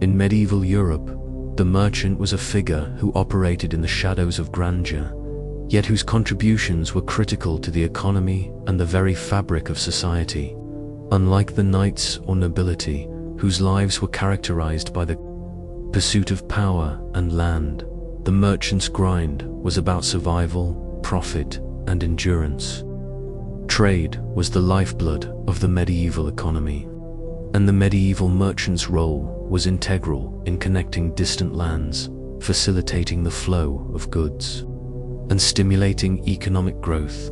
In medieval Europe, the merchant was a figure who operated in the shadows of grandeur, yet whose contributions were critical to the economy and the very fabric of society. Unlike the knights or nobility, whose lives were characterized by the pursuit of power and land, the merchant's grind was about survival, profit, and endurance. Trade was the lifeblood of the medieval economy, and the medieval merchant's role was integral in connecting distant lands, facilitating the flow of goods, and stimulating economic growth.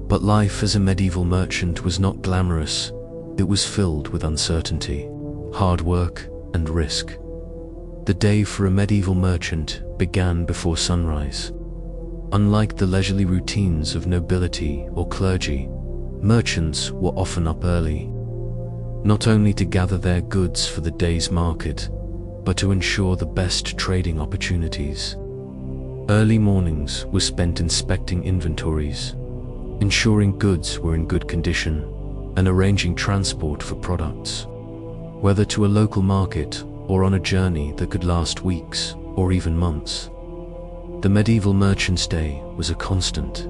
But life as a medieval merchant was not glamorous. It was filled with uncertainty, hard work, and risk. The day for a medieval merchant began before sunrise. Unlike the leisurely routines of nobility or clergy, merchants were often up early, not only to gather their goods for the day's market, but to ensure the best trading opportunities. Early mornings were spent inspecting inventories, ensuring goods were in good condition, and arranging transport for products, whether to a local market or on a journey that could last weeks or even months. The medieval merchant's day was a constant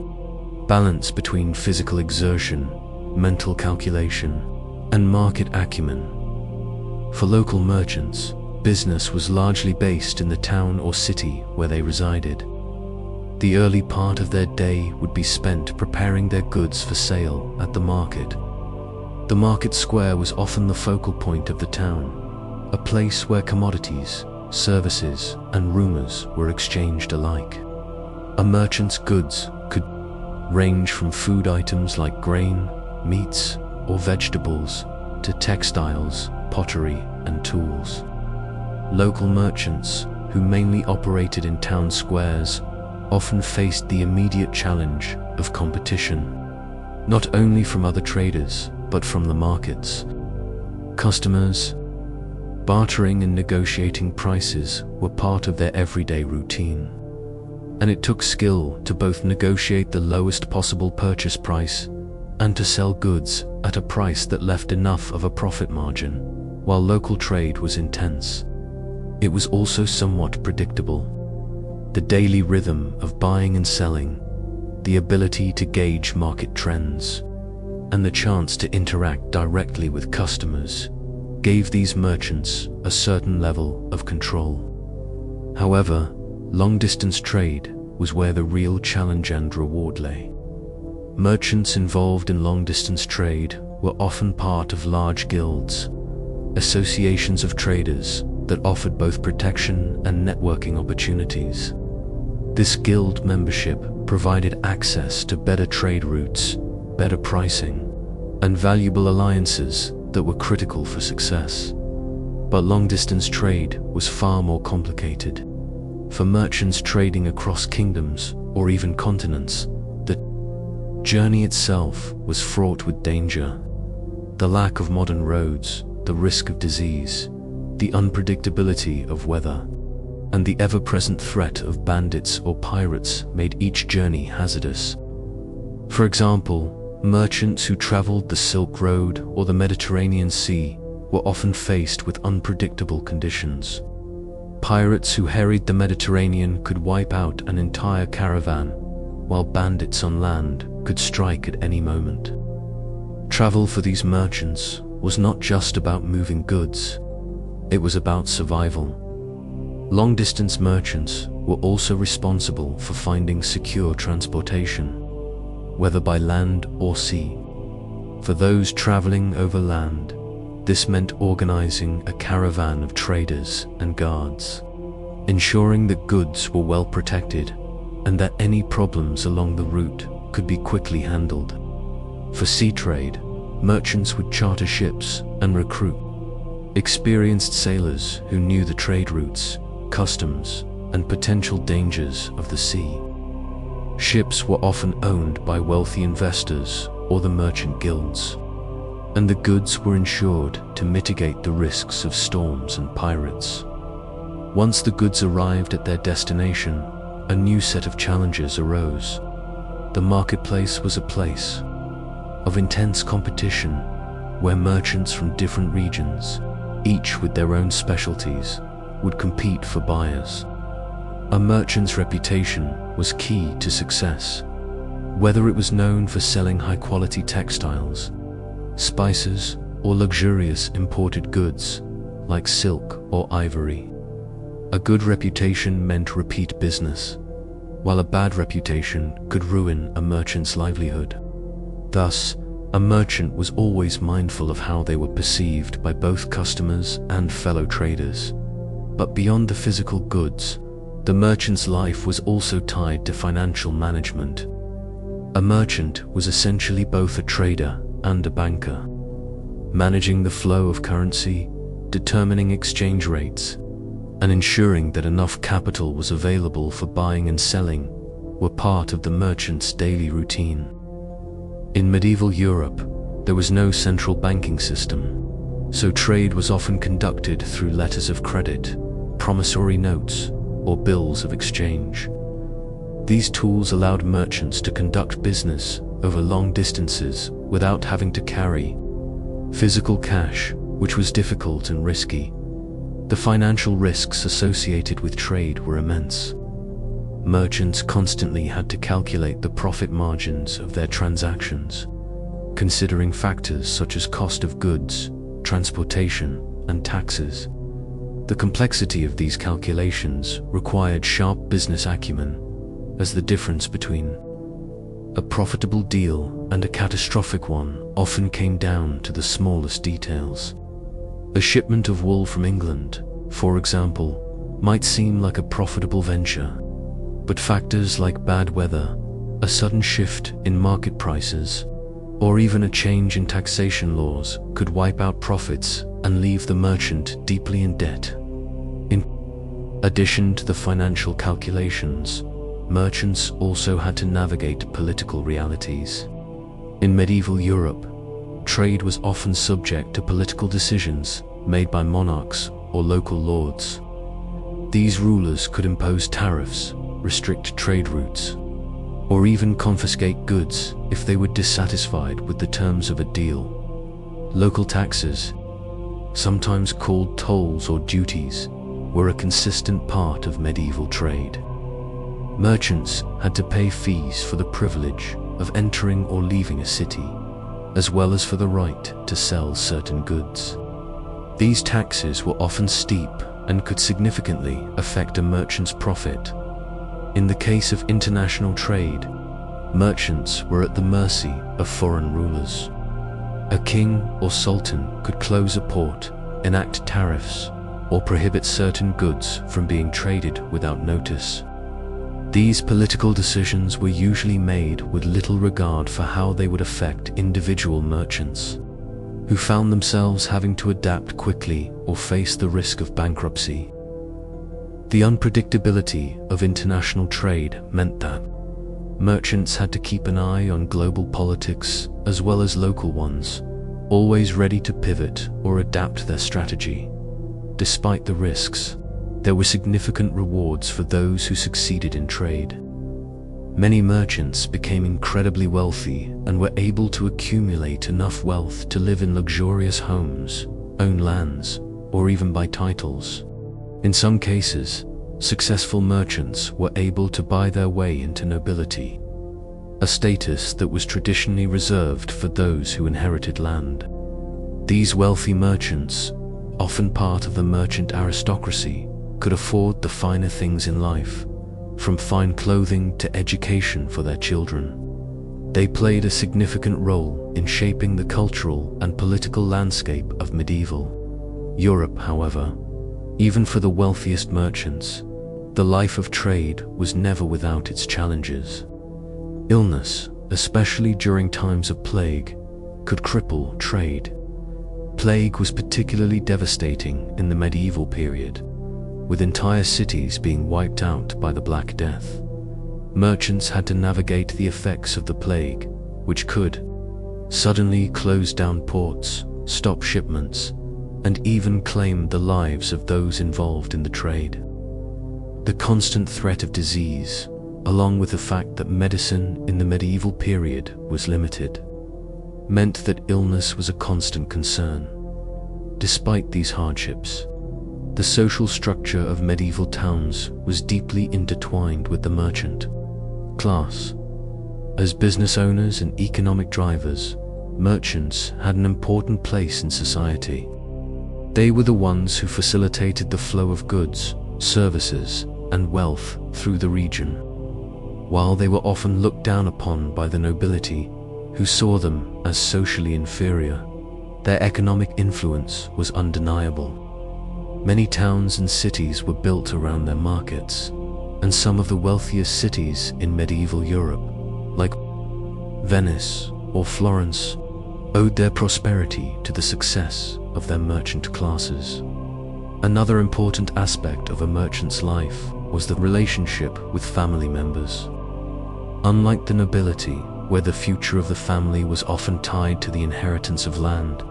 balance between physical exertion, mental calculation, and market acumen. For local merchants, business was largely based in the town or city where they resided. The early part of their day would be spent preparing their goods for sale at the market. The market square was often the focal point of the town, a place where commodities, services, and rumors were exchanged alike. A merchant's goods could range from food items like grain, meats, or vegetables, to textiles, pottery, and tools. Local merchants, who mainly operated in town squares, often faced the immediate challenge of competition, not only from other traders, but from the markets. Customers, bartering and negotiating prices were part of their everyday routine, and it took skill to both negotiate the lowest possible purchase price and to sell goods at a price that left enough of a profit margin. While local trade was intense, it was also somewhat predictable. The daily rhythm of buying and selling, the ability to gauge market trends, and the chance to interact directly with customers gave these merchants a certain level of control. However, long-distance trade was where the real challenge and reward lay. Merchants involved in long-distance trade were often part of large guilds, associations of traders that offered both protection and networking opportunities. This guild membership provided access to better trade routes, better pricing, and valuable alliances that were critical for success. But long-distance trade was far more complicated. For merchants trading across kingdoms or even continents, the journey itself was fraught with danger. The lack of modern roads, the risk of disease, the unpredictability of weather, and the ever-present threat of bandits or pirates made each journey hazardous. For example, merchants who traveled the Silk Road or the Mediterranean Sea were often faced with unpredictable conditions. Pirates who harried the Mediterranean could wipe out an entire caravan, while bandits on land could strike at any moment. Travel for these merchants was not just about moving goods, it was about survival. Long-distance merchants were also responsible for finding secure transportation, whether by land or sea. For those traveling over land, this meant organizing a caravan of traders and guards, ensuring that goods were well protected and that any problems along the route could be quickly handled. For sea trade, merchants would charter ships and recruit experienced sailors who knew the trade routes, customs, and potential dangers of the sea. Ships were often owned by wealthy investors or the merchant guilds, and the goods were insured to mitigate the risks of storms and pirates. Once the goods arrived at their destination, a new set of challenges arose. The marketplace was a place of intense competition where merchants from different regions each with their own specialties, would compete for buyers. A merchant's reputation was key to success, whether it was known for selling high-quality textiles, spices, or luxurious imported goods like silk or ivory. A good reputation meant repeat business, while a bad reputation could ruin a merchant's livelihood. Thus, a merchant was always mindful of how they were perceived by both customers and fellow traders. But beyond the physical goods, the merchant's life was also tied to financial management. A merchant was essentially both a trader and a banker, managing the flow of currency, determining exchange rates, and ensuring that enough capital was available for buying and selling were part of the merchant's daily routine. In medieval Europe, there was no central banking system, so trade was often conducted through letters of credit, promissory notes, or bills of exchange. These tools allowed merchants to conduct business over long distances without having to carry physical cash, which was difficult and risky. The financial risks associated with trade were immense. Merchants constantly had to calculate the profit margins of their transactions, considering factors such as cost of goods, transportation, and taxes. The complexity of these calculations required sharp business acumen, as the difference between a profitable deal and a catastrophic one often came down to the smallest details. A shipment of wool from England, for example, might seem like a profitable venture, but factors like bad weather, a sudden shift in market prices, or even a change in taxation laws could wipe out profits and leave the merchant deeply in debt. In addition to the financial calculations, merchants also had to navigate political realities. In medieval Europe, trade was often subject to political decisions made by monarchs or local lords. These rulers could impose tariffs, restrict trade routes, or even confiscate goods if they were dissatisfied with the terms of a deal. Local taxes, sometimes called tolls or duties, were a consistent part of medieval trade. Merchants had to pay fees for the privilege of entering or leaving a city, as well as for the right to sell certain goods. These taxes were often steep and could significantly affect a merchant's profit. In the case of international trade, merchants were at the mercy of foreign rulers. A king or sultan could close a port, enact tariffs, or prohibit certain goods from being traded without notice. These political decisions were usually made with little regard for how they would affect individual merchants, who found themselves having to adapt quickly or face the risk of bankruptcy. The unpredictability of international trade meant that merchants had to keep an eye on global politics as well as local ones, always ready to pivot or adapt their strategy. Despite the risks, there were significant rewards for those who succeeded in trade. Many merchants became incredibly wealthy and were able to accumulate enough wealth to live in luxurious homes, own lands, or even buy titles. In some cases, successful merchants were able to buy their way into nobility, a status that was traditionally reserved for those who inherited land. These wealthy merchants, often part of the merchant aristocracy, could afford the finer things in life, from fine clothing to education for their children. They played a significant role in shaping the cultural and political landscape of medieval Europe. However, even for the wealthiest merchants, the life of trade was never without its challenges. Illness, especially during times of plague, could cripple trade. Plague was particularly devastating in the medieval period, with entire cities being wiped out by the Black Death. Merchants had to navigate the effects of the plague, which could suddenly close down ports, stop shipments, and even claim the lives of those involved in the trade. The constant threat of disease, along with the fact that medicine in the medieval period was limited, meant that illness was a constant concern. Despite these hardships, the social structure of medieval towns was deeply intertwined with the merchant class. As business owners and economic drivers, merchants had an important place in society. They were the ones who facilitated the flow of goods, services, and wealth through the region. While they were often looked down upon by the nobility, who saw them as socially inferior, their economic influence was undeniable. Many towns and cities were built around their markets, and some of the wealthiest cities in medieval Europe, like Venice or Florence, owed their prosperity to the success of their merchant classes. Another important aspect of a merchant's life was the relationship with family members. Unlike the nobility, where the future of the family was often tied to the inheritance of land,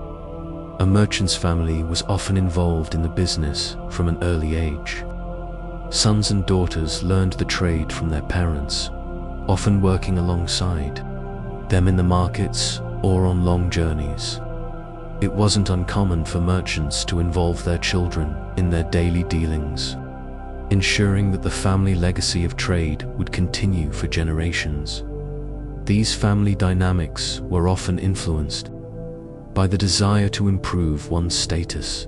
a merchant's family was often involved in the business from an early age. Sons and daughters learned the trade from their parents, often working alongside them in the markets or on long journeys. It wasn't uncommon for merchants to involve their children in their daily dealings, ensuring that the family legacy of trade would continue for generations. These family dynamics were often influenced by the desire to improve one's status.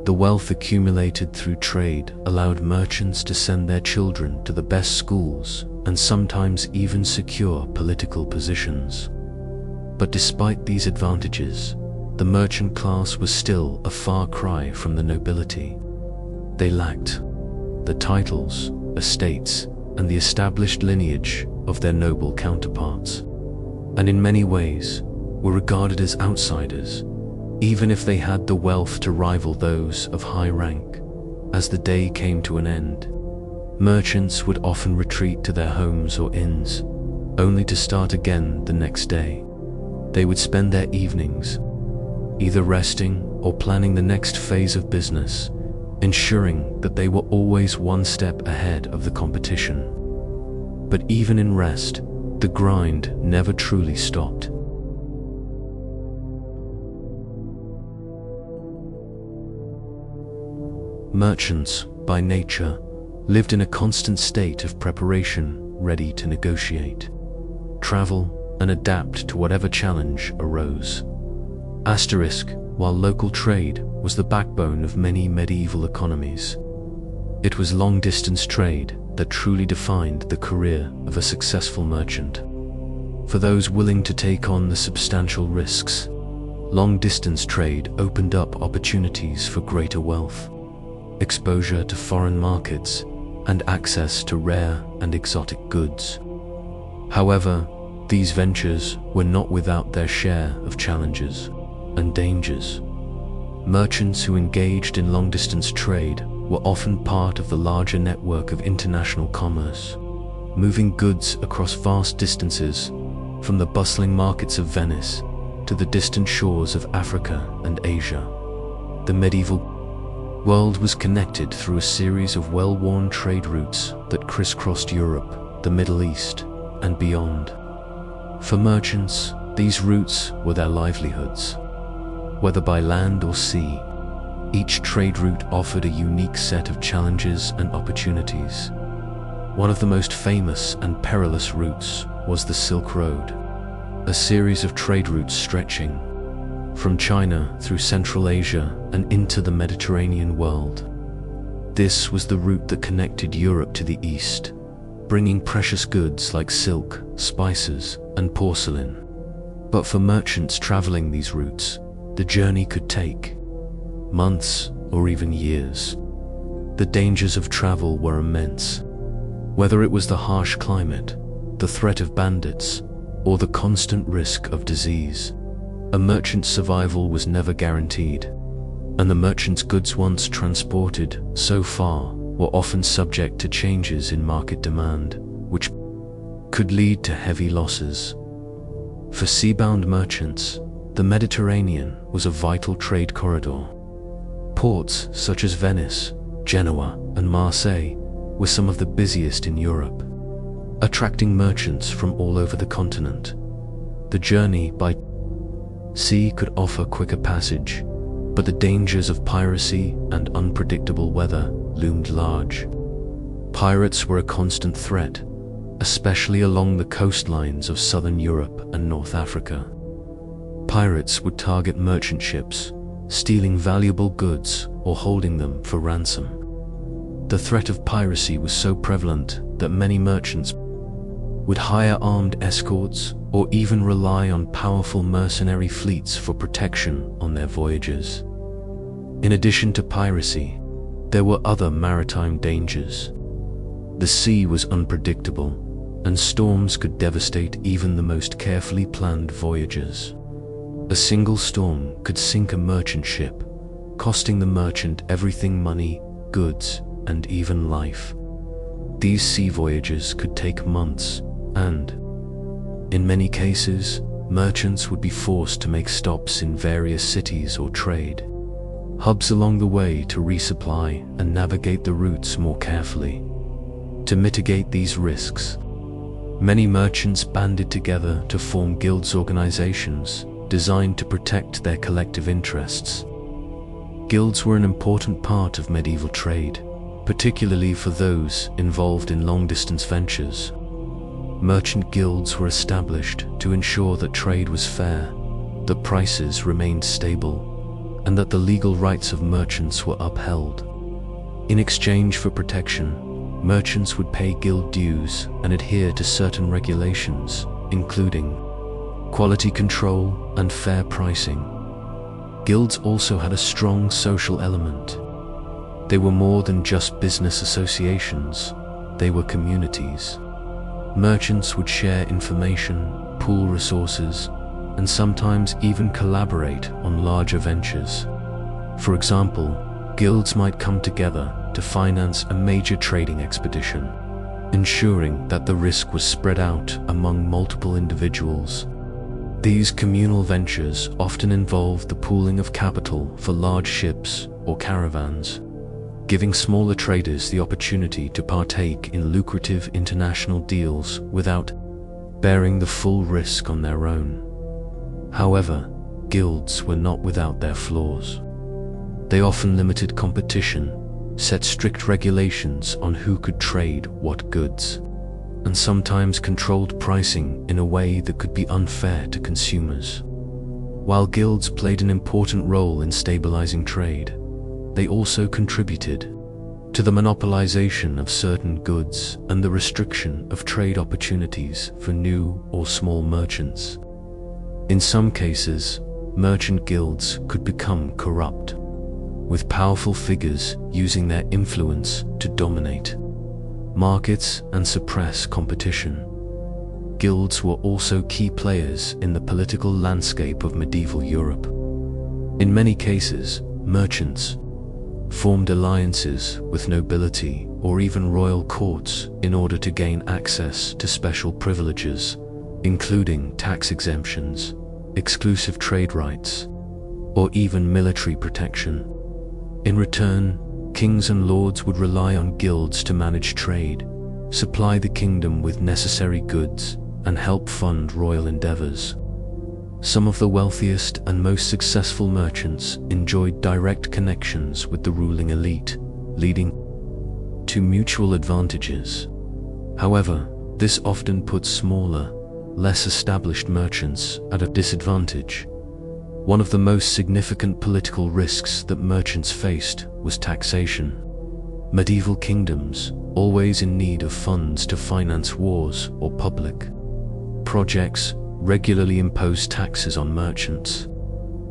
The wealth accumulated through trade allowed merchants to send their children to the best schools and sometimes even secure political positions. But despite these advantages, the merchant class was still a far cry from the nobility. They lacked the titles, estates, and the established lineage of their noble counterparts, and in many ways were regarded as outsiders, even if they had the wealth to rival those of high rank. As the day came to an end, merchants would often retreat to their homes or inns, only to start again the next day. They would spend their evenings either resting or planning the next phase of business, ensuring that they were always one step ahead of the competition. But even in rest, the grind never truly stopped. Merchants, by nature, lived in a constant state of preparation, ready to negotiate, travel, and adapt to whatever challenge arose. While local trade was the backbone of many medieval economies, it was long-distance trade that truly defined the career of a successful merchant. For those willing to take on the substantial risks, long-distance trade opened up opportunities for greater wealth, exposure to foreign markets, and access to rare and exotic goods. However, these ventures were not without their share of challenges and dangers. Merchants who engaged in long-distance trade were often part of the larger network of international commerce, moving goods across vast distances, from the bustling markets of Venice to the distant shores of Africa and Asia. The medieval world was connected through a series of well-worn trade routes that crisscrossed Europe, the Middle East, and beyond. For merchants, these routes were their livelihoods. Whether by land or sea, each trade route offered a unique set of challenges and opportunities. One of the most famous and perilous routes was the Silk Road, a series of trade routes stretching from China through Central Asia and into the Mediterranean world. This was the route that connected Europe to the East, bringing precious goods like silk, spices, and porcelain. But for merchants traveling these routes, the journey could take months or even years. The dangers of travel were immense. Whether it was the harsh climate, the threat of bandits, or the constant risk of disease, a merchant's survival was never guaranteed, and the merchant's goods once transported so far were often subject to changes in market demand, which could lead to heavy losses. For seabound merchants, the Mediterranean was a vital trade corridor. Ports such as Venice, Genoa, and Marseille were some of the busiest in Europe, attracting merchants from all over the continent. The journey by sea could offer quicker passage, but the dangers of piracy and unpredictable weather loomed large. Pirates were a constant threat, especially along the coastlines of southern Europe and North Africa. Pirates would target merchant ships, stealing valuable goods or holding them for ransom. The threat of piracy was so prevalent that many merchants would hire armed escorts or even rely on powerful mercenary fleets for protection on their voyages. In addition to piracy, there were other maritime dangers. The sea was unpredictable, and storms could devastate even the most carefully planned voyages. A single storm could sink a merchant ship, costing the merchant everything: money, goods, and even life. These sea voyages could take months, and, in many cases, merchants would be forced to make stops in various cities or trade hubs along the way to resupply and navigate the routes more carefully. To mitigate these risks, many merchants banded together to form guilds organizations designed to protect their collective interests. Guilds were an important part of medieval trade, particularly for those involved in long-distance ventures. Merchant guilds were established to ensure that trade was fair, that prices remained stable, and that the legal rights of merchants were upheld. In exchange for protection, merchants would pay guild dues and adhere to certain regulations, including quality control and fair pricing. Guilds also had a strong social element. They were more than just business associations, they were communities. Merchants would share information, pool resources, and sometimes even collaborate on larger ventures. For example, guilds might come together to finance a major trading expedition, ensuring that the risk was spread out among multiple individuals. These communal ventures often involved the pooling of capital for large ships or caravans, giving smaller traders the opportunity to partake in lucrative international deals without bearing the full risk on their own. However, guilds were not without their flaws. They often limited competition, set strict regulations on who could trade what goods, and sometimes controlled pricing in a way that could be unfair to consumers. While guilds played an important role in stabilizing trade, they also contributed to the monopolization of certain goods and the restriction of trade opportunities for new or small merchants. In some cases, merchant guilds could become corrupt, with powerful figures using their influence to dominate markets and suppress competition. Guilds were also key players in the political landscape of medieval Europe. In many cases, merchants formed alliances with nobility or even royal courts in order to gain access to special privileges, including tax exemptions, exclusive trade rights, or even military protection. In return, kings and lords would rely on guilds to manage trade, supply the kingdom with necessary goods, and help fund royal endeavors. Some of the wealthiest and most successful merchants enjoyed direct connections with the ruling elite, leading to mutual advantages. However, this often put smaller, less established merchants at a disadvantage. One of the most significant political risks that merchants faced was taxation. Medieval kingdoms, always in need of funds to finance wars or public projects, regularly imposed taxes on merchants.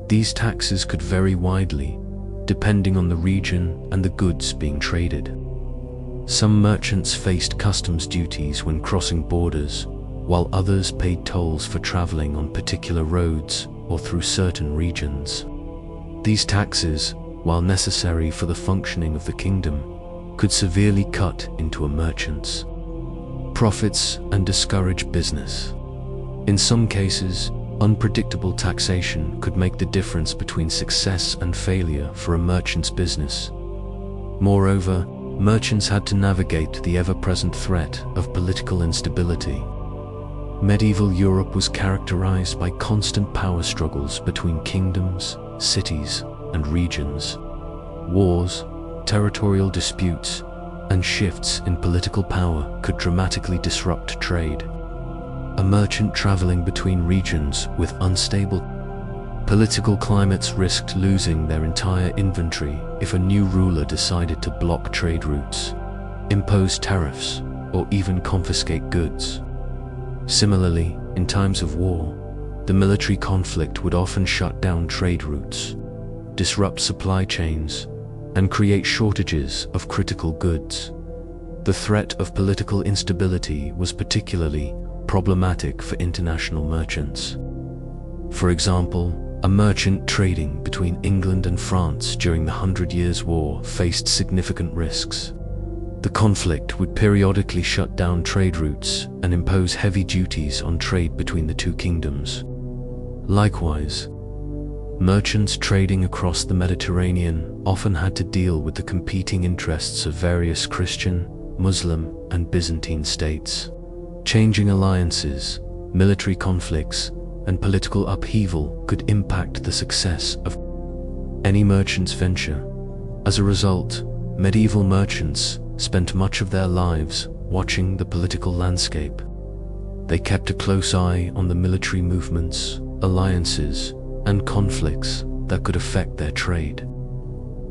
These taxes could vary widely, depending on the region and the goods being traded. Some merchants faced customs duties when crossing borders, while others paid tolls for traveling on particular roads or through certain regions. These taxes, while necessary for the functioning of the kingdom, could severely cut into a merchant's profits and discourage business. In some cases, unpredictable taxation could make the difference between success and failure for a merchant's business. Moreover, merchants had to navigate the ever-present threat of political instability. Medieval Europe was characterized by constant power struggles between kingdoms, cities, and regions. Wars, territorial disputes, and shifts in political power could dramatically disrupt trade. A merchant traveling between regions with unstable political climates risked losing their entire inventory if a new ruler decided to block trade routes, impose tariffs, or even confiscate goods. Similarly, in times of war, the military conflict would often shut down trade routes, disrupt supply chains, and create shortages of critical goods. The threat of political instability was particularly problematic for international merchants. For example, a merchant trading between England and France during the 100 Years' War faced significant risks. The conflict would periodically shut down trade routes and impose heavy duties on trade between the two kingdoms. Likewise, merchants trading across the Mediterranean often had to deal with the competing interests of various Christian, Muslim, and Byzantine states. Changing alliances, military conflicts, and political upheaval could impact the success of any merchant's venture. As a result, medieval merchants spent much of their lives watching the political landscape. They kept a close eye on the military movements, alliances, and conflicts that could affect their trade.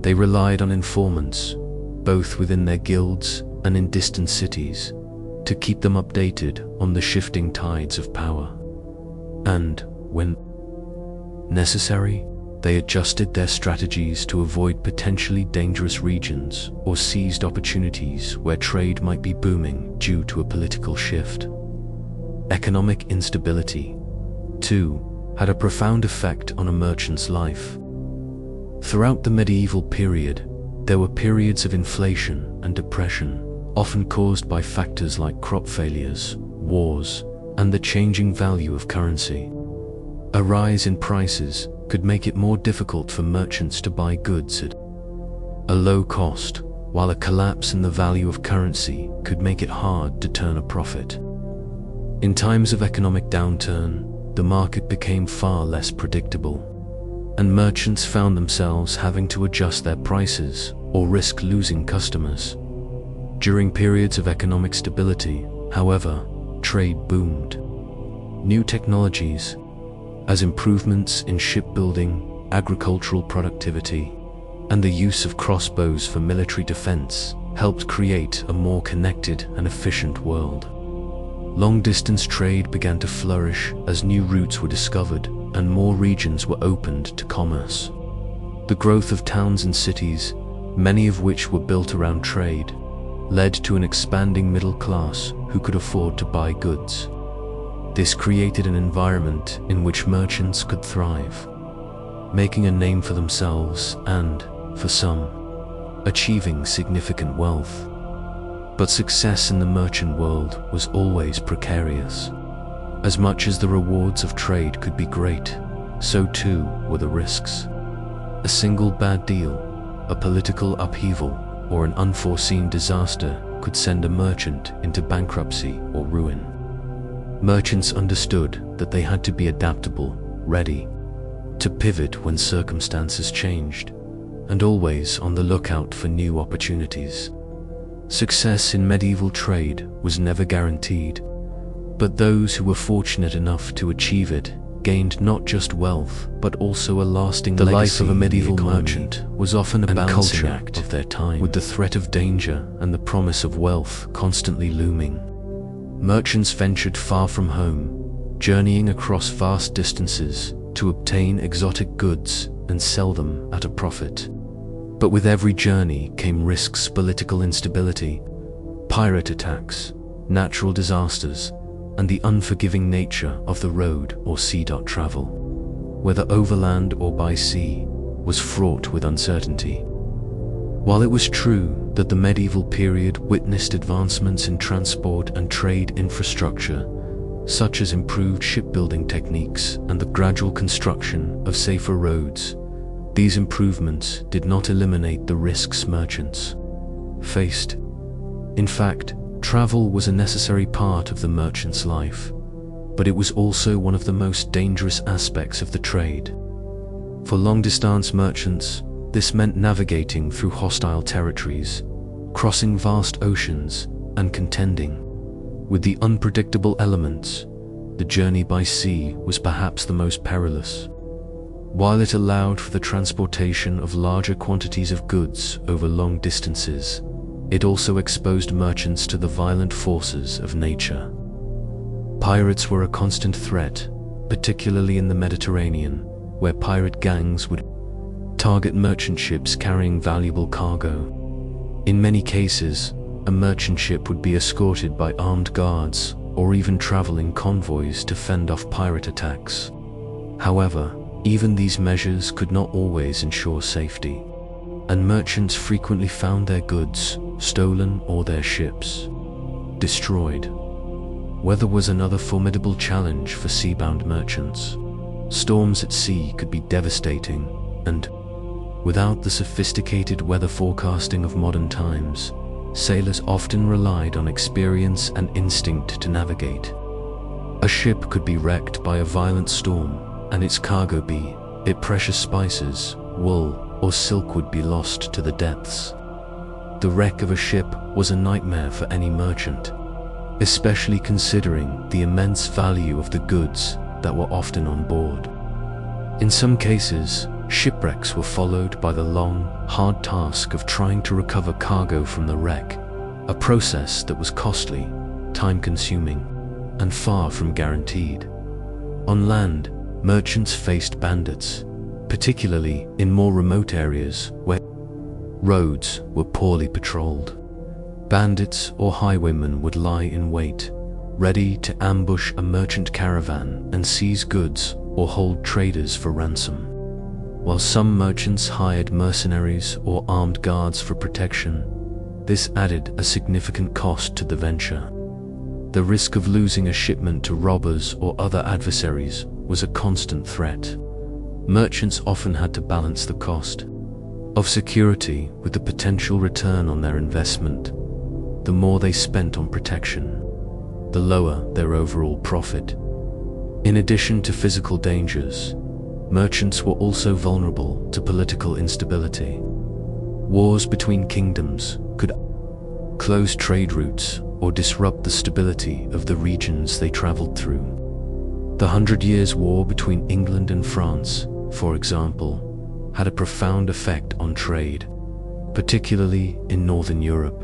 They relied on informants, both within their guilds and in distant cities, to keep them updated on the shifting tides of power. And, when necessary, they adjusted their strategies to avoid potentially dangerous regions or seized opportunities where trade might be booming due to a political shift. Economic instability, too, had a profound effect on a merchant's life. Throughout the medieval period, there were periods of inflation and depression, often caused by factors like crop failures, wars, and the changing value of currency. A rise in prices could make it more difficult for merchants to buy goods at a low cost, while a collapse in the value of currency could make it hard to turn a profit. In times of economic downturn, the market became far less predictable, and merchants found themselves having to adjust their prices or risk losing customers. During periods of economic stability, however, trade boomed. New technologies, as improvements in shipbuilding, agricultural productivity, and the use of crossbows for military defense, helped create a more connected and efficient world. Long-distance trade began to flourish as new routes were discovered and more regions were opened to commerce. The growth of towns and cities, many of which were built around trade, led to an expanding middle class who could afford to buy goods. This created an environment in which merchants could thrive, making a name for themselves and, for some, achieving significant wealth. But success in the merchant world was always precarious. As much as the rewards of trade could be great, so too were the risks. A single bad deal, a political upheaval, or an unforeseen disaster could send a merchant into bankruptcy or ruin. Merchants understood that they had to be adaptable, ready to pivot when circumstances changed, and always on the lookout for new opportunities. Success in medieval trade was never guaranteed, but those who were fortunate enough to achieve it gained not just wealth, but also a lasting legacy. The life of a medieval merchant was often a balancing act of their time, with the threat of danger and the promise of wealth constantly looming. Merchants ventured far from home, journeying across vast distances to obtain exotic goods and sell them at a profit. But with every journey came risks: political instability, pirate attacks, natural disasters, and the unforgiving nature of the road or sea travel, whether overland or by sea, was fraught with uncertainty. While it was true that the medieval period witnessed advancements in transport and trade infrastructure, such as improved shipbuilding techniques and the gradual construction of safer roads, these improvements did not eliminate the risks merchants faced. In fact, travel was a necessary part of the merchant's life, but it was also one of the most dangerous aspects of the trade. For long-distance merchants, this meant navigating through hostile territories, crossing vast oceans, and contending with the unpredictable elements. The journey by sea was perhaps the most perilous. While it allowed for the transportation of larger quantities of goods over long distances, it also exposed merchants to the violent forces of nature. Pirates were a constant threat, particularly in the Mediterranean, where pirate gangs would target merchant ships carrying valuable cargo. In many cases, a merchant ship would be escorted by armed guards or even travel in convoys to fend off pirate attacks. However, even these measures could not always ensure safety, and merchants frequently found their goods stolen or their ships destroyed. Weather was another formidable challenge for seabound merchants. Storms at sea could be devastating, and without the sophisticated weather forecasting of modern times, sailors often relied on experience and instinct to navigate. A ship could be wrecked by a violent storm, and its cargo, be it precious spices, wool, or silk, would be lost to the depths. The wreck of a ship was a nightmare for any merchant, especially considering the immense value of the goods that were often on board. In some cases, shipwrecks were followed by the long, hard task of trying to recover cargo from the wreck, a process that was costly, time-consuming, and far from guaranteed. On land, merchants faced bandits, particularly in more remote areas where roads were poorly patrolled. Bandits or highwaymen would lie in wait, ready to ambush a merchant caravan and seize goods or hold traders for ransom. While some merchants hired mercenaries or armed guards for protection, this added a significant cost to the venture. The risk of losing a shipment to robbers or other adversaries was a constant threat. Merchants often had to balance the cost of security with the potential return on their investment. The more they spent on protection, the lower their overall profit. In addition to physical dangers, merchants were also vulnerable to political instability. Wars between kingdoms could close trade routes or disrupt the stability of the regions they traveled through. The 100 Years' War between England and France, for example, had a profound effect on trade, particularly in Northern Europe.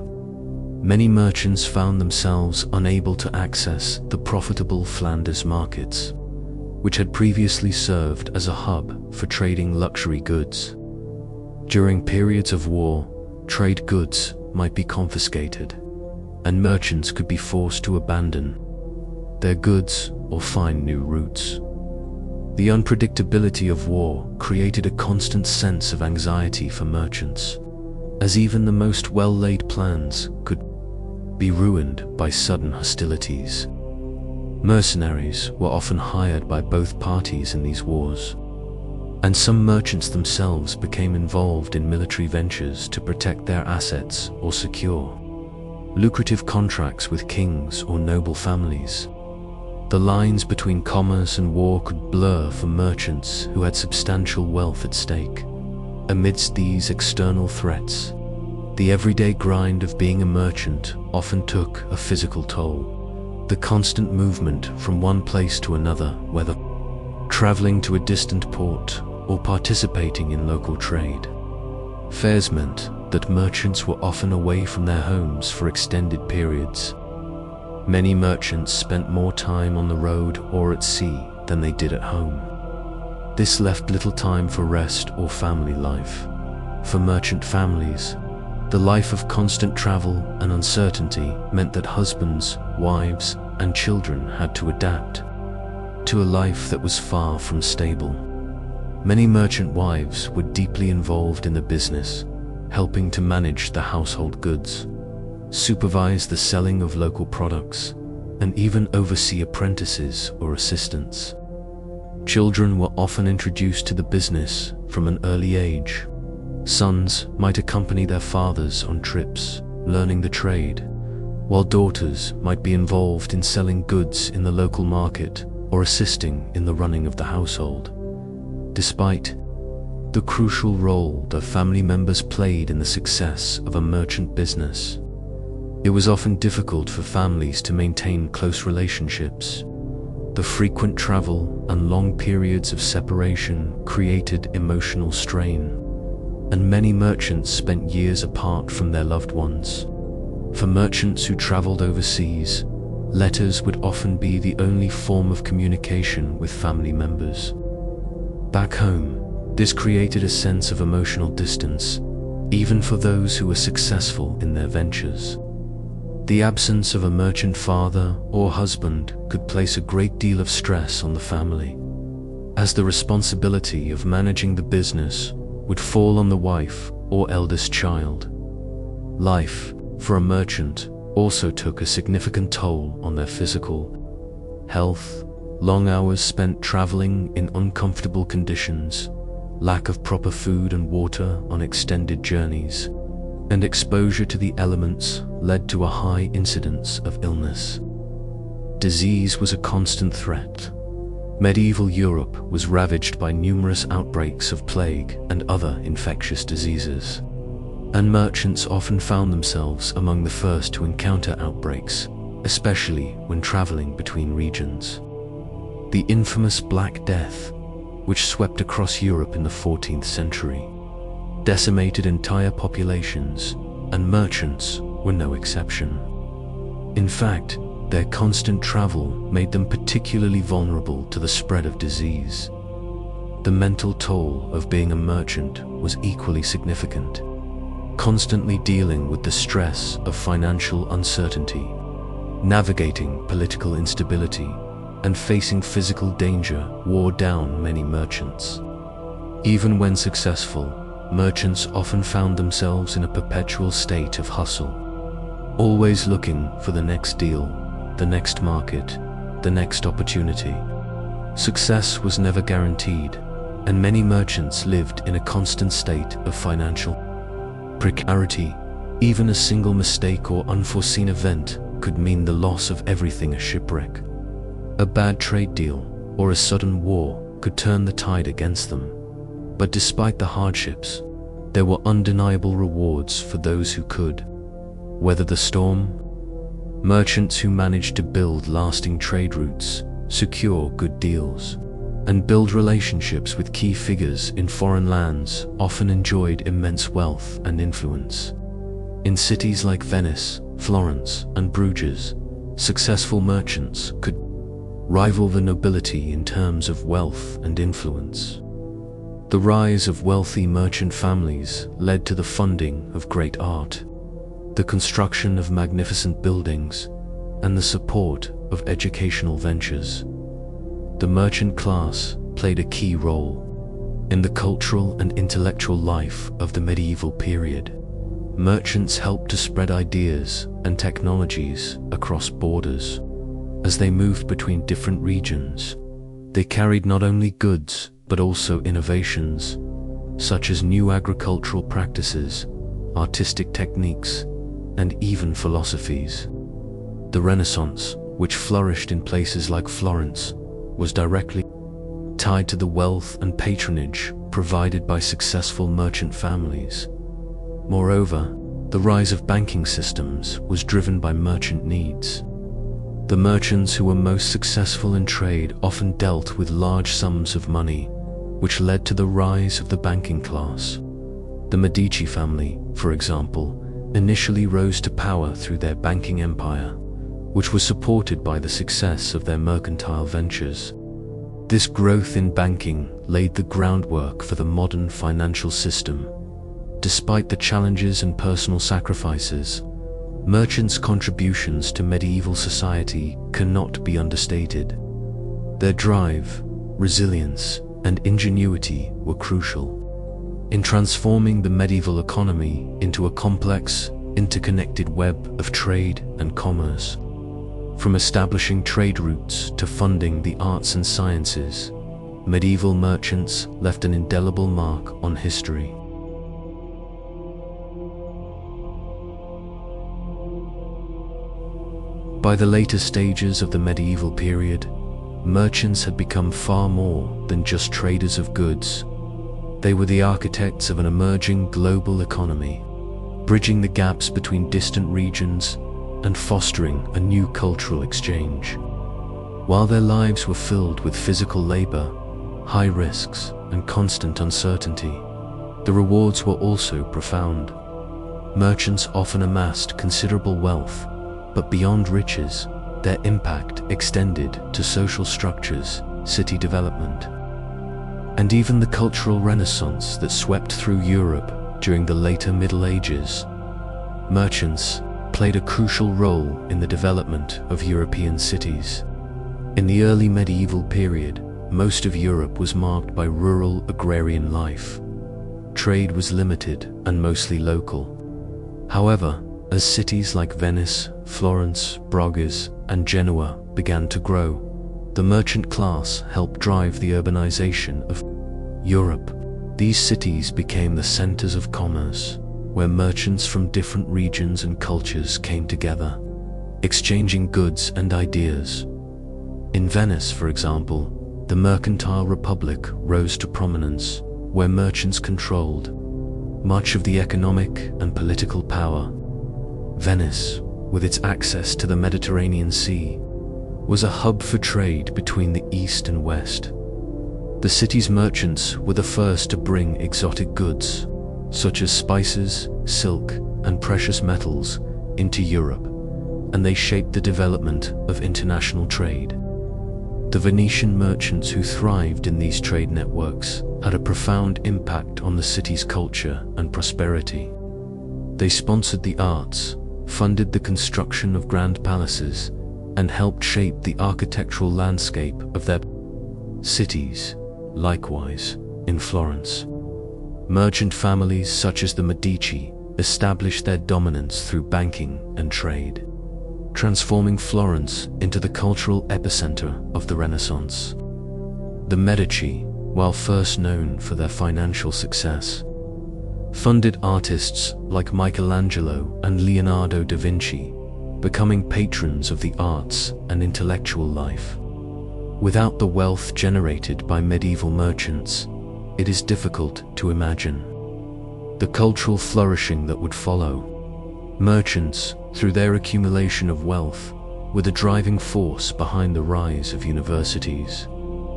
Many merchants found themselves unable to access the profitable Flanders markets, which had previously served as a hub for trading luxury goods. During periods of war, trade goods might be confiscated, and merchants could be forced to abandon their goods or find new routes. The unpredictability of war created a constant sense of anxiety for merchants, as even the most well-laid plans could be ruined by sudden hostilities. Mercenaries were often hired by both parties in these wars, and some merchants themselves became involved in military ventures to protect their assets or secure lucrative contracts with kings or noble families. The lines between commerce and war could blur for merchants who had substantial wealth at stake. Amidst these external threats, the everyday grind of being a merchant often took a physical toll. The constant movement from one place to another, whether traveling to a distant port or participating in local trade, fairs meant that merchants were often away from their homes for extended periods. Many merchants spent more time on the road or at sea than they did at home. This left little time for rest or family life. For merchant families, the life of constant travel and uncertainty meant that husbands, wives, and children had to adapt to a life that was far from stable. Many merchant wives were deeply involved in the business, helping to manage the household goods, supervise the selling of local products, and even oversee apprentices or assistants. Children were often introduced to the business from an early age. Sons might accompany their fathers on trips, learning the trade, while daughters might be involved in selling goods in the local market or assisting in the running of the household. Despite the crucial role that family members played in the success of a merchant business. It was often difficult for families to maintain close relationships. The frequent travel and long periods of separation created emotional strain, and many merchants spent years apart from their loved ones. For merchants who traveled overseas, letters would often be the only form of communication with family members. Back home, this created a sense of emotional distance, even for those who were successful in their ventures. The absence of a merchant father or husband could place a great deal of stress on the family, as the responsibility of managing the business would fall on the wife or eldest child. Life, for a merchant, also took a significant toll on their physical health. Long hours spent traveling in uncomfortable conditions, lack of proper food and water on extended journeys, and exposure to the elements led to a high incidence of illness. Disease was a constant threat. Medieval Europe was ravaged by numerous outbreaks of plague and other infectious diseases, and merchants often found themselves among the first to encounter outbreaks, especially when traveling between regions. The infamous Black Death, which swept across Europe in the 14th century, decimated entire populations, and merchants were no exception. In fact, their constant travel made them particularly vulnerable to the spread of disease. The mental toll of being a merchant was equally significant, constantly dealing with the stress of financial uncertainty, navigating political instability, and facing physical danger wore down many merchants. Even when successful, merchants often found themselves in a perpetual state of hustle, always looking for the next deal, the next market, the next opportunity. Success was never guaranteed, and many merchants lived in a constant state of financial precarity. Even a single mistake or unforeseen event could mean the loss of everything. A shipwreck, a bad trade deal, or a sudden war could turn the tide against them. But despite the hardships, there were undeniable rewards for those who could weather the storm. Merchants who managed to build lasting trade routes, secure good deals, and build relationships with key figures in foreign lands often enjoyed immense wealth and influence. In cities like Venice, Florence, and Bruges, successful merchants could rival the nobility in terms of wealth and influence. The rise of wealthy merchant families led to the funding of great art, the construction of magnificent buildings, and the support of educational ventures. The merchant class played a key role in the cultural and intellectual life of the medieval period. Merchants helped to spread ideas and technologies across borders. As they moved between different regions, they carried not only goods but also innovations, such as new agricultural practices, artistic techniques, and even philosophies. The Renaissance, which flourished in places like Florence, was directly tied to the wealth and patronage provided by successful merchant families. Moreover, the rise of banking systems was driven by merchant needs. The merchants who were most successful in trade often dealt with large sums of money, which led to the rise of the banking class. The Medici family, for example, initially rose to power through their banking empire, which was supported by the success of their mercantile ventures. This growth in banking laid the groundwork for the modern financial system. Despite the challenges and personal sacrifices, merchants' contributions to medieval society cannot be understated. Their drive, resilience, and ingenuity were crucial in transforming the medieval economy into a complex, interconnected web of trade and commerce. From establishing trade routes to funding the arts and sciences, medieval merchants left an indelible mark on history. By the later stages of the medieval period, merchants had become far more than just traders of goods. They were the architects of an emerging global economy, bridging the gaps between distant regions and fostering a new cultural exchange. While their lives were filled with physical labor, high risks, and constant uncertainty, the rewards were also profound. Merchants often amassed considerable wealth, but beyond riches, their impact extended to social structures, city development, and even the cultural renaissance that swept through Europe during the later Middle Ages. Merchants played a crucial role in the development of European cities. In the early medieval period, most of Europe was marked by rural agrarian life. Trade was limited and mostly local. However, as cities like Venice, Florence, Bruges, and Genoa began to grow, the merchant class helped drive the urbanization of Europe. These cities became the centers of commerce, where merchants from different regions and cultures came together, exchanging goods and ideas. In Venice, for example, the mercantile republic rose to prominence, where merchants controlled much of the economic and political power. Venice, with its access to the Mediterranean Sea, was a hub for trade between the East and West. The city's merchants were the first to bring exotic goods, such as spices, silk, and precious metals, into Europe, and they shaped the development of international trade. The Venetian merchants who thrived in these trade networks had a profound impact on the city's culture and prosperity. They sponsored the arts, funded the construction of grand palaces, and helped shape the architectural landscape of their cities. Likewise, in Florence, merchant families such as the Medici established their dominance through banking and trade, transforming Florence into the cultural epicenter of the Renaissance. The Medici, while first known for their financial success, funded artists like Michelangelo and Leonardo da Vinci, becoming patrons of the arts and intellectual life. Without the wealth generated by medieval merchants, it is difficult to imagine the cultural flourishing that would follow. Merchants, through their accumulation of wealth, were the driving force behind the rise of universities,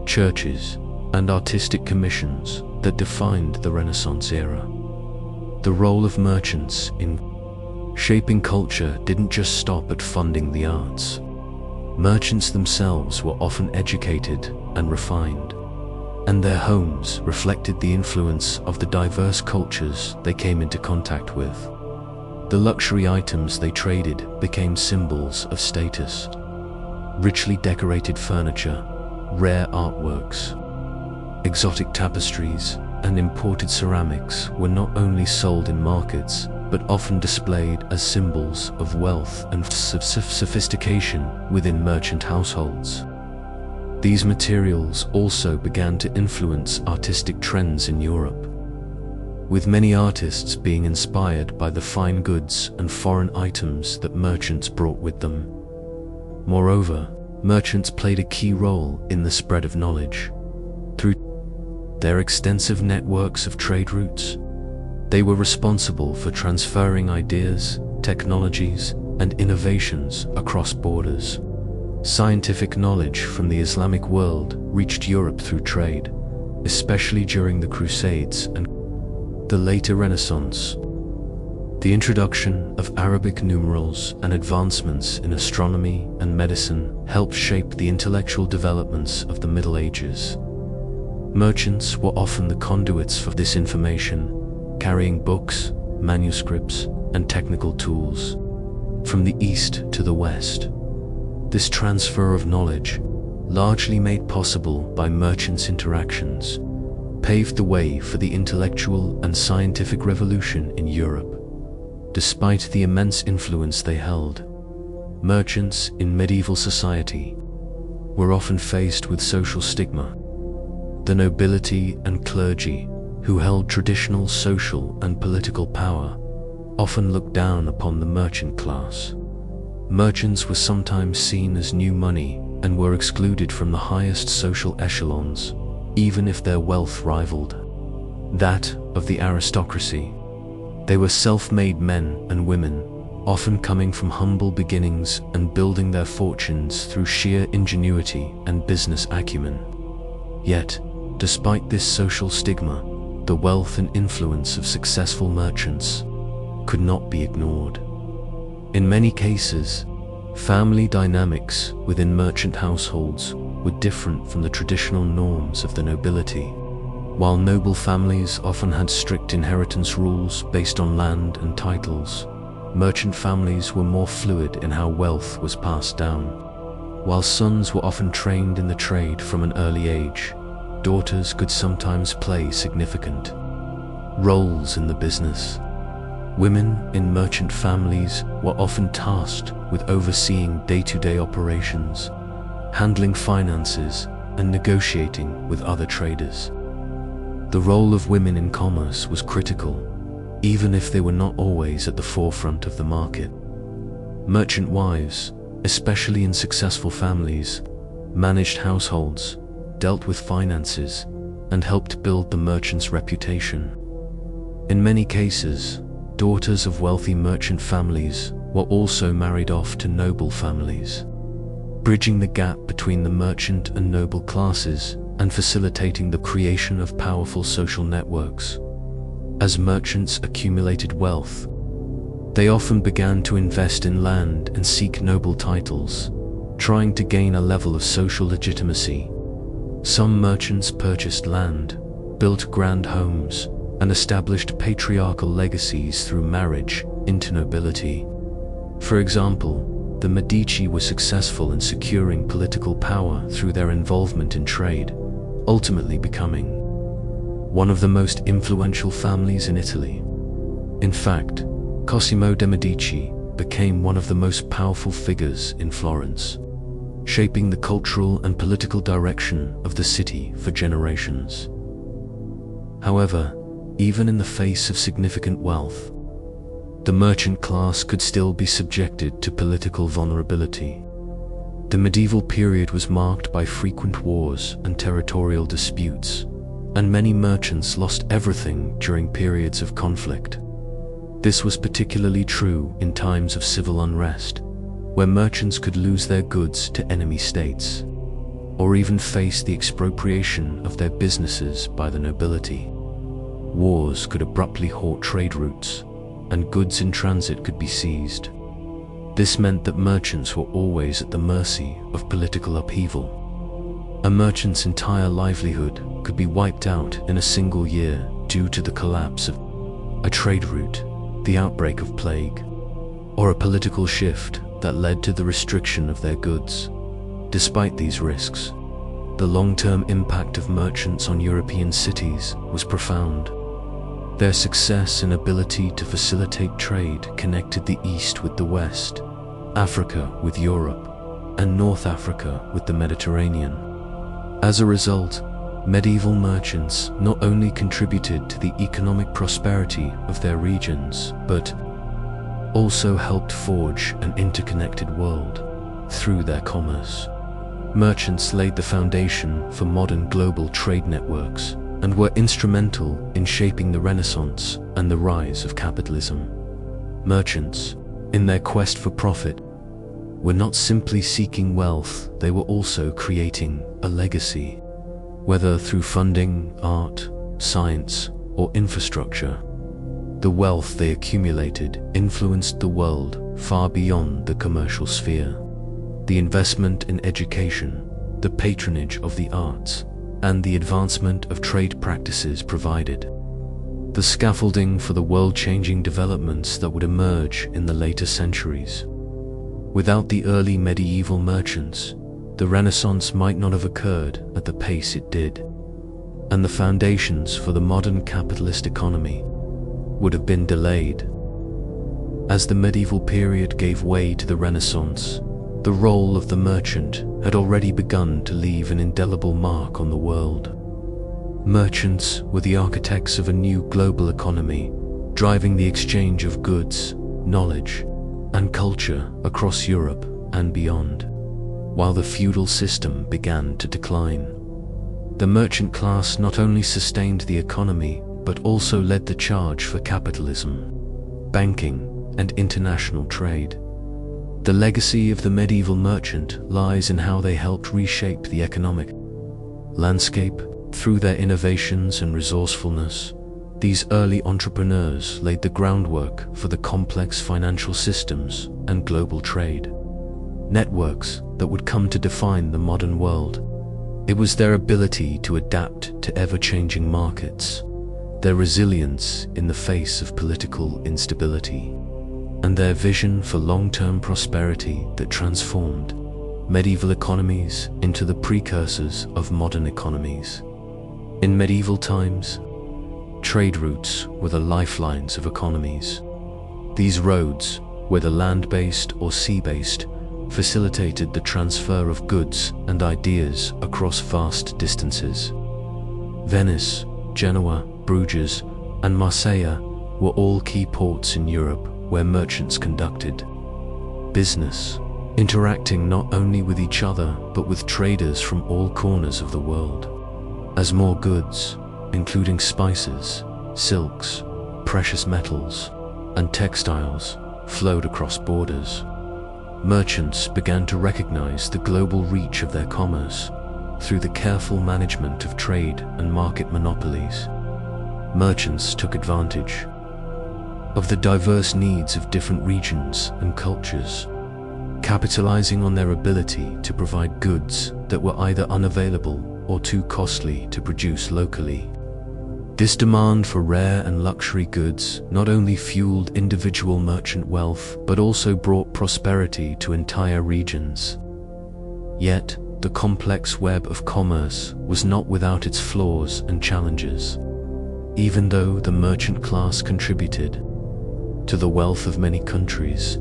churches, and artistic commissions that defined the Renaissance era. The role of merchants in shaping culture didn't just stop at funding the arts. Merchants themselves were often educated and refined, and their homes reflected the influence of the diverse cultures they came into contact with. The luxury items they traded became symbols of status. Richly decorated furniture, rare artworks, exotic tapestries, and imported ceramics were not only sold in markets, but often displayed as symbols of wealth and sophistication within merchant households. These materials also began to influence artistic trends in Europe, with many artists being inspired by the fine goods and foreign items that merchants brought with them. Moreover, merchants played a key role in the spread of knowledge. Through their extensive networks of trade routes, they were responsible for transferring ideas, technologies, and innovations across borders. Scientific knowledge from the Islamic world reached Europe through trade, especially during the Crusades and the later Renaissance. The introduction of Arabic numerals and advancements in astronomy and medicine helped shape the intellectual developments of the Middle Ages. Merchants were often the conduits for this information, carrying books, manuscripts, and technical tools from the East to the West. This transfer of knowledge, largely made possible by merchants' interactions, paved the way for the intellectual and scientific revolution in Europe. Despite the immense influence they held, merchants in medieval society were often faced with social stigma. The nobility and clergy, who held traditional social and political power, often looked down upon the merchant class. Merchants were sometimes seen as new money and were excluded from the highest social echelons, even if their wealth rivaled that of the aristocracy. They were self-made men and women, often coming from humble beginnings and building their fortunes through sheer ingenuity and business acumen. Yet, despite this social stigma, the wealth and influence of successful merchants could not be ignored. In many cases, family dynamics within merchant households were different from the traditional norms of the nobility. While noble families often had strict inheritance rules based on land and titles, merchant families were more fluid in how wealth was passed down. While sons were often trained in the trade from an early age, daughters could sometimes play significant roles in the business. Women in merchant families were often tasked with overseeing day-to-day operations, handling finances, and negotiating with other traders. The role of women in commerce was critical, even if they were not always at the forefront of the market. Merchant wives, especially in successful families, managed households, dealt with finances, and helped build the merchant's reputation. In many cases, daughters of wealthy merchant families were also married off to noble families, bridging the gap between the merchant and noble classes and facilitating the creation of powerful social networks. As merchants accumulated wealth, they often began to invest in land and seek noble titles, trying to gain a level of social legitimacy. Some merchants purchased land, built grand homes, and established patriarchal legacies through marriage into nobility. For example, the Medici were successful in securing political power through their involvement in trade, ultimately becoming one of the most influential families in Italy. In fact, Cosimo de' Medici became one of the most powerful figures in Florence, shaping the cultural and political direction of the city for generations. However, even in the face of significant wealth, the merchant class could still be subjected to political vulnerability. The medieval period was marked by frequent wars and territorial disputes, and many merchants lost everything during periods of conflict. This was particularly true in times of civil unrest, where merchants could lose their goods to enemy states, or even face the expropriation of their businesses by the nobility. Wars could abruptly halt trade routes, and goods in transit could be seized. This meant that merchants were always at the mercy of political upheaval. A merchant's entire livelihood could be wiped out in a single year due to the collapse of a trade route, the outbreak of plague, or a political shift that led to the restriction of their goods. Despite these risks, the long-term impact of merchants on European cities was profound. Their success and ability to facilitate trade connected the East with the West, Africa with Europe, and North Africa with the Mediterranean. As a result, medieval merchants not only contributed to the economic prosperity of their regions, but also helped forge an interconnected world through their commerce. Merchants laid the foundation for modern global trade networks and were instrumental in shaping the Renaissance and the rise of capitalism. Merchants, in their quest for profit, were not simply seeking wealth, they were also creating a legacy. Whether through funding, art, science, or infrastructure, the wealth they accumulated influenced the world far beyond the commercial sphere. The investment in education, the patronage of the arts, and the advancement of trade practices provided the scaffolding for the world-changing developments that would emerge in the later centuries. Without the early medieval merchants, the Renaissance might not have occurred at the pace it did, and the foundations for the modern capitalist economy would have been delayed. As the medieval period gave way to the Renaissance, the role of the merchant had already begun to leave an indelible mark on the world. Merchants were the architects of a new global economy, driving the exchange of goods, knowledge, and culture across Europe and beyond. While the feudal system began to decline, the merchant class not only sustained the economy, but also led the charge for capitalism, banking, and international trade. The legacy of the medieval merchant lies in how they helped reshape the economic landscape. Through their innovations and resourcefulness, these early entrepreneurs laid the groundwork for the complex financial systems and global trade networks that would come to define the modern world. It was their ability to adapt to ever-changing markets, their resilience in the face of political instability, and their vision for long-term prosperity that transformed medieval economies into the precursors of modern economies. In medieval times, trade routes were the lifelines of economies. These roads, whether land-based or sea-based, facilitated the transfer of goods and ideas across vast distances. Venice, Genoa, Bruges, and Marseille were all key ports in Europe where merchants conducted business, interacting not only with each other but with traders from all corners of the world. As more goods, including spices, silks, precious metals, and textiles, flowed across borders, merchants began to recognize the global reach of their commerce. Through the careful management of trade and market monopolies, merchants took advantage of the diverse needs of different regions and cultures, capitalizing on their ability to provide goods that were either unavailable or too costly to produce locally. This demand for rare and luxury goods not only fueled individual merchant wealth but also brought prosperity to entire regions. Yet, the complex web of commerce was not without its flaws and challenges. Even though the merchant class contributed to the wealth of many countries,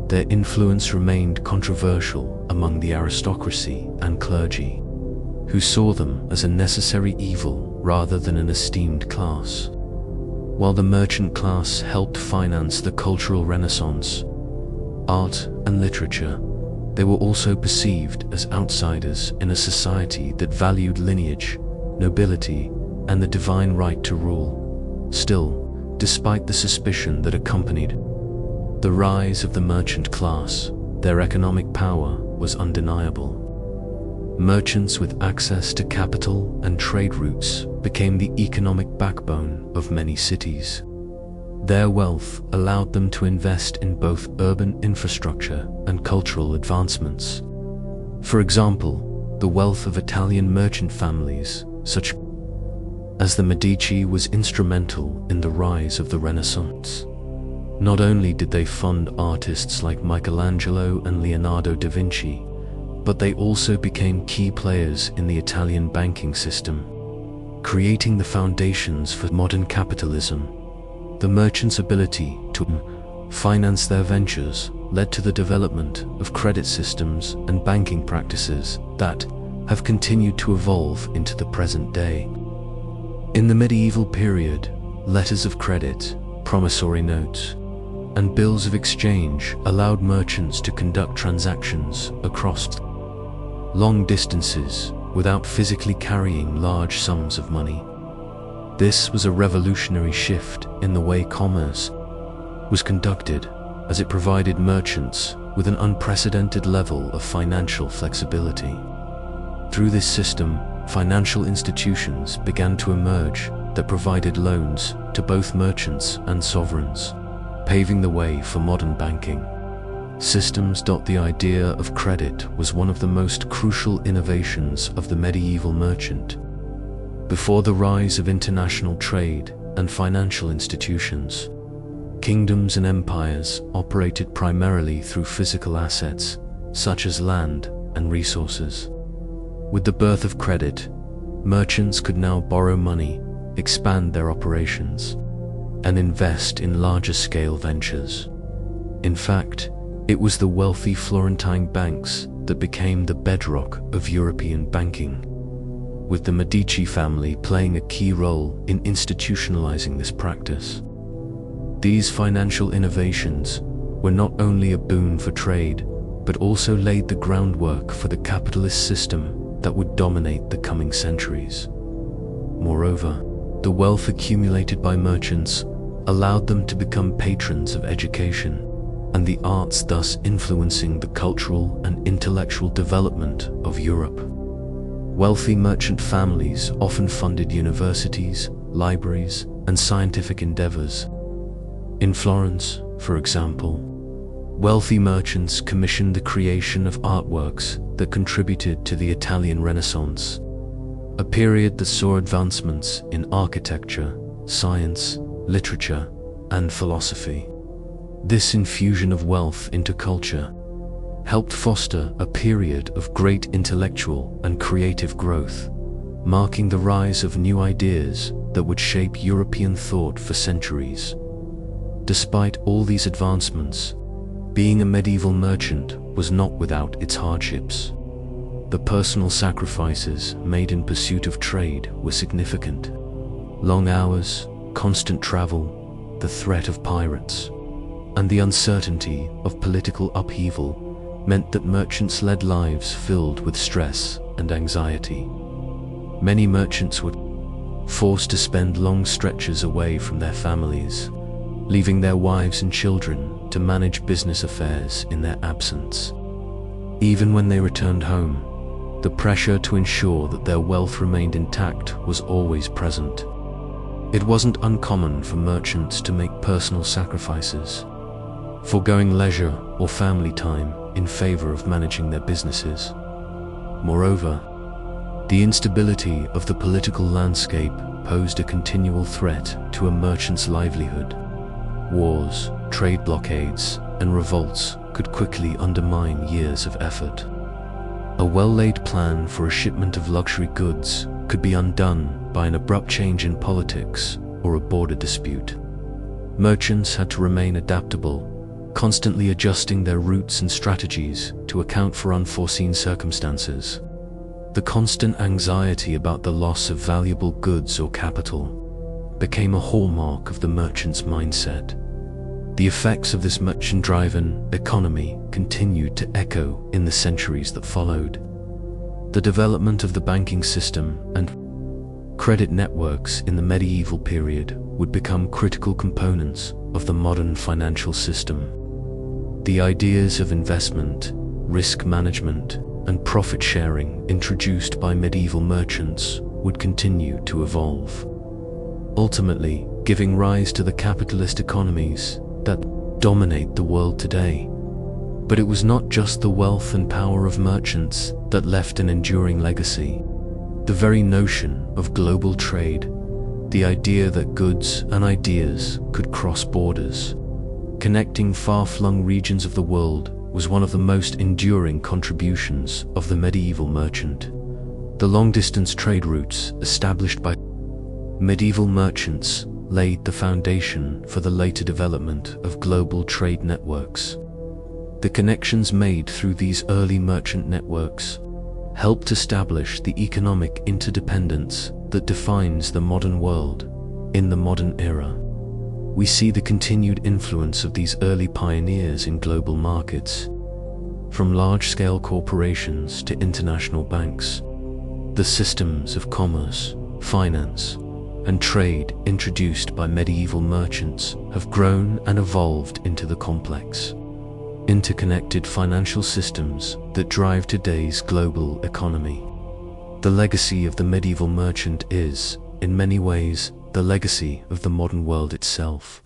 their influence remained controversial among the aristocracy and clergy, who saw them as a necessary evil rather than an esteemed class. While the merchant class helped finance the cultural renaissance, art and literature, they were also perceived as outsiders in a society that valued lineage, nobility, and the divine right to rule. Still, despite the suspicion that accompanied the rise of the merchant class, their economic power was undeniable. Merchants with access to capital and trade routes became the economic backbone of many cities. Their wealth allowed them to invest in both urban infrastructure and cultural advancements. For example, the wealth of Italian merchant families, such as the Medici, was instrumental in the rise of the Renaissance. Not only did they fund artists like Michelangelo and Leonardo da Vinci, but they also became key players in the Italian banking system, creating the foundations for modern capitalism. The merchants' ability to finance their ventures led to the development of credit systems and banking practices that have continued to evolve into the present day. In the medieval period, letters of credit, promissory notes, and bills of exchange allowed merchants to conduct transactions across long distances without physically carrying large sums of money. This was a revolutionary shift in the way commerce was conducted, as it provided merchants with an unprecedented level of financial flexibility. Through this system, financial institutions began to emerge that provided loans to both merchants and sovereigns, paving the way for modern banking systems. The idea of credit was one of the most crucial innovations of the medieval merchant. Before the rise of international trade and financial institutions, kingdoms and empires operated primarily through physical assets, such as land and resources. With the birth of credit, merchants could now borrow money, expand their operations, and invest in larger-scale ventures. In fact, it was the wealthy Florentine banks that became the bedrock of European banking, with the Medici family playing a key role in institutionalizing this practice. These financial innovations were not only a boon for trade, but also laid the groundwork for the capitalist system that would dominate the coming centuries. Moreover, The wealth accumulated by merchants allowed them to become patrons of education and the arts, thus influencing the cultural and intellectual development of Europe. Wealthy merchant families often funded universities, libraries, and scientific endeavors. In Florence, for example, wealthy merchants commissioned the creation of artworks that contributed to the Italian Renaissance, a period that saw advancements in architecture, science, literature, and philosophy. This infusion of wealth into culture helped foster a period of great intellectual and creative growth, marking the rise of new ideas that would shape European thought for centuries. Despite all these advancements, being a medieval merchant was not without its hardships. The personal sacrifices made in pursuit of trade were significant. Long hours, constant travel, the threat of pirates, and the uncertainty of political upheaval meant that merchants led lives filled with stress and anxiety. Many merchants were forced to spend long stretches away from their families, leaving their wives and children to manage business affairs in their absence. Even when they returned home, the pressure to ensure that their wealth remained intact was always present. It wasn't uncommon for merchants to make personal sacrifices, foregoing leisure or family time in favor of managing their businesses. Moreover, the instability of the political landscape posed a continual threat to a merchant's livelihood. Wars, trade blockades, and revolts could quickly undermine years of effort. A well-laid plan for a shipment of luxury goods could be undone by an abrupt change in politics or a border dispute. Merchants had to remain adaptable, constantly adjusting their routes and strategies to account for unforeseen circumstances. The constant anxiety about the loss of valuable goods or capital became a hallmark of the merchant's mindset. The effects of this merchant-driven economy continued to echo in the centuries that followed. The development of the banking system and credit networks in the medieval period would become critical components of the modern financial system. The ideas of investment, risk management, and profit sharing introduced by medieval merchants would continue to evolve, ultimately giving rise to the capitalist economies that dominate the world today. But it was not just the wealth and power of merchants that left an enduring legacy. The very notion of global trade, the idea that goods and ideas could cross borders, connecting far-flung regions of the world, was one of the most enduring contributions of the medieval merchant. The long-distance trade routes established by medieval merchants laid the foundation for the later development of global trade networks. The connections made through these early merchant networks helped establish the economic interdependence that defines the modern world. In the modern era, we see the continued influence of these early pioneers in global markets. From large-scale corporations to international banks, the systems of commerce, finance, and trade introduced by medieval merchants have grown and evolved into the complex, interconnected financial systems that drive today's global economy. The legacy of the medieval merchant is, in many ways, the legacy of the modern world itself.